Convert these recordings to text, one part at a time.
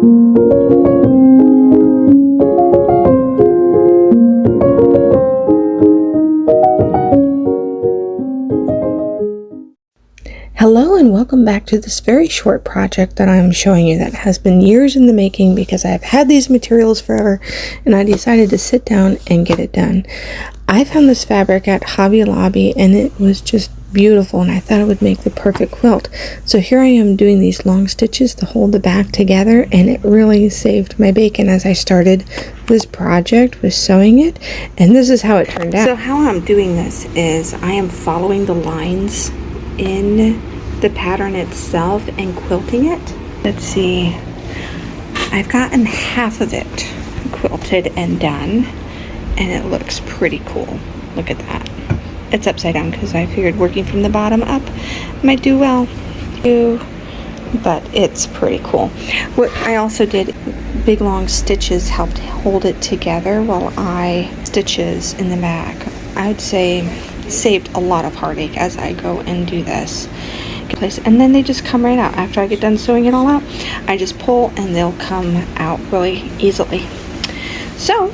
Hello and welcome back to this very short project that I'm showing you that has been years in the making because I've had these materials forever and I decided to sit down and get it done. I found this fabric at Hobby Lobby and it was just beautiful and I thought it would make the perfect quilt. So here I am doing these long stitches to hold the back together, and it really saved my bacon as I started this project with sewing it, and this is how it turned out. So how I'm doing this is I am following the lines in the pattern itself and quilting it. Let's see, I've gotten half of it quilted and done and it looks pretty cool. Look at that. It's upside down because I figured working from the bottom up might do well too, but it's pretty cool. What I also did, big long stitches helped hold it together while I stitches in the back. I would say saved a lot of heartache as I go and do this. And then they just come right out. After I get done sewing it all out, I just pull and they'll come out really easily. So,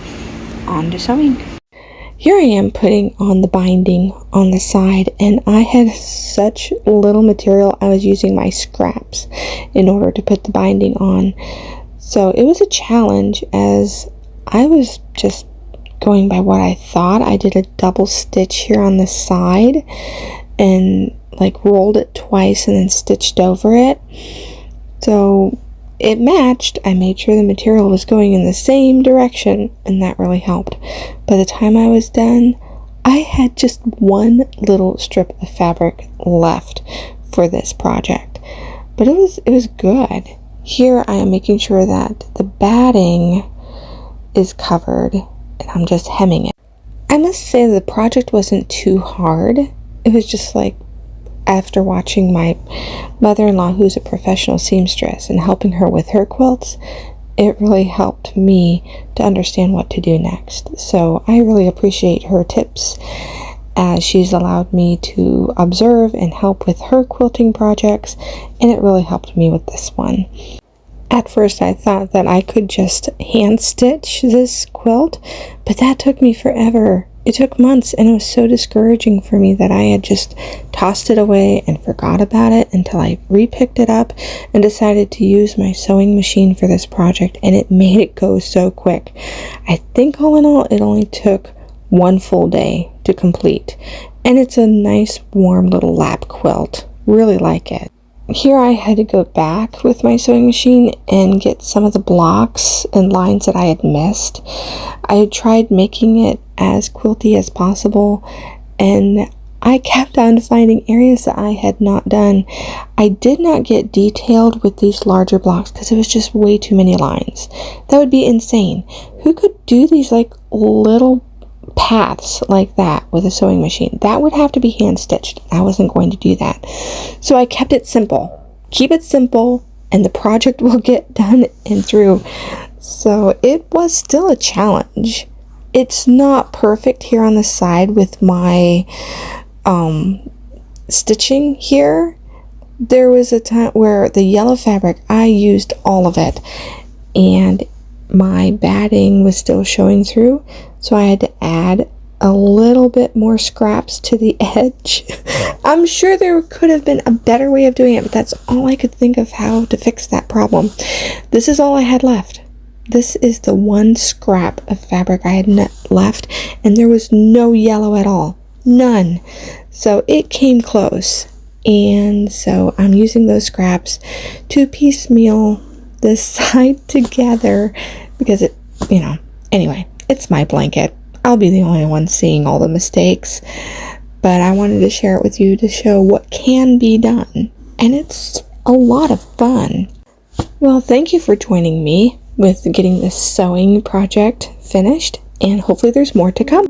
on to sewing. Here I am putting on the binding on the side, and I had such little material. I was using my scraps in order to put the binding on. So it was a challenge as I was just going by what I thought. I did a double stitch here on the side and like rolled it twice and then stitched over it. So it matched. I made sure the material was going in the same direction, and that really helped. By the time I was done, I had just one little strip of fabric left for this project, but it was good. Here I am making sure that the batting is covered and I'm just hemming it. I must say the project wasn't too hard. It was just like, after watching my mother-in-law, who's a professional seamstress, and helping her with her quilts, it really helped me to understand what to do next. So I really appreciate her tips as she's allowed me to observe and help with her quilting projects, and it really helped me with this one. At first I thought that I could just hand stitch this quilt, but that took me forever. It took months, and it was so discouraging for me that I had just tossed it away and forgot about it until I re-picked it up and decided to use my sewing machine for this project, and it made it go so quick. I think all in all it only took one full day to complete, and it's a nice warm little lap quilt. Really like it. Here I had to go back with my sewing machine and get some of the blocks and lines that I had missed. I had tried making it as quilty as possible, and I kept on finding areas that I had not done. I did not get detailed with these larger blocks because it was just way too many lines. That would be insane. Who could do these like little paths like that with a sewing machine? That would have to be hand stitched. I wasn't going to do that. So I kept it simple. Keep it simple and the project will get done and through. So it was still a challenge. It's not perfect here on the side with my stitching here. There was a time where the yellow fabric, I used all of it and my batting was still showing through, so I had to add a little bit more scraps to the edge. I'm sure there could have been a better way of doing it, but that's all I could think of how to fix that problem. This is all I had left. This is the one scrap of fabric I had left, and there was no yellow at all. None. So it came close, and so I'm using those scraps to piecemeal this side together because it, anyway, it's my blanket. I'll be the only one seeing all the mistakes, but I wanted to share it with you to show what can be done, and it's a lot of fun. Well, thank you for joining me with getting this sewing project finished, and hopefully there's more to come.